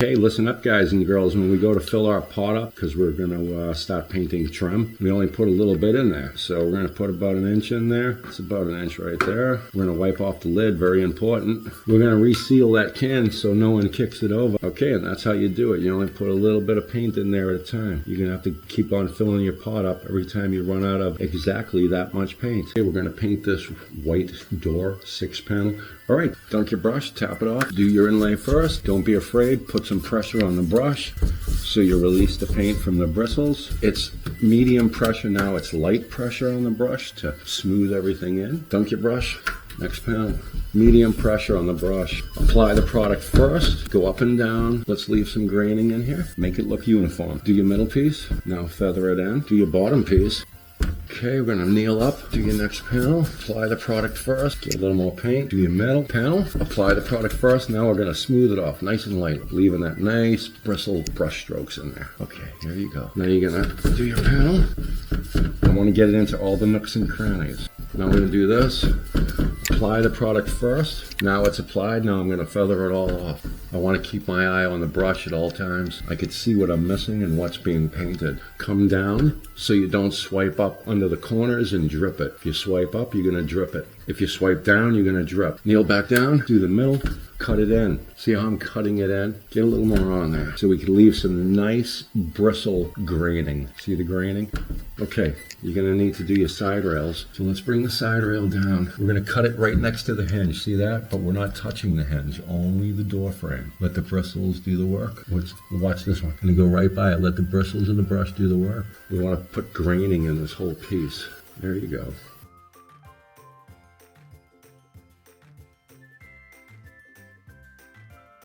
Okay, listen up guys and girls, when we go to fill our pot up, because we're going to start painting trim, we only put a little bit in there. So we're going to put about 1 inch in there. It's about 1 inch right there. We're going to wipe off the lid, very important. We're going to reseal that can so no one kicks it over. Okay, and that's how you do it. You only put a little bit of paint in there at a time. You're going to have to keep on filling your pot up every time you run out of exactly that much paint. Okay, we're going to paint this white door 6-panel. All right, dunk your brush, tap it off, do your inlay first. Don't be afraid, put some pressure on the brush so you release the paint from the bristles. It's medium pressure now, it's light pressure on the brush to smooth everything in. Dunk your brush, next panel. Medium pressure on the brush. Apply the product first, go up and down. Let's leave some graining in here, make it look uniform. Do your middle piece, now feather it in. Do your bottom piece. Okay, we're going to kneel up, do your next panel, apply the product first, get a little more paint, do your middle panel, apply the product first. Now we're going to smooth it off nice and light, leaving that nice bristle brush strokes in there. Okay, here you go. Now you're going to do your panel. I want to get it into all the nooks and crannies. Now we're going to do this, apply the product first. Now it's applied, now I'm going to feather it all off. I want to keep my eye on the brush at all times. I can see what I'm missing and what's being painted. Come down so you don't swipe up under the corners and drip it. If you swipe up, you're going to drip it. If you swipe down, you're going to drip. Kneel back down, do the middle, cut it in. See how I'm cutting it in? Get a little more on there so we can leave some nice bristle graining. See the graining? Okay, you're going to need to do your side rails. So let's bring the side rail down. We're going to cut it right next to the hinge. See that? But we're not touching the hinge, only the door frame. Let the bristles do the work. Watch this one. I'm going to go right by it. Let the bristles of the brush do the work. We want to put graining in this whole piece. There you go.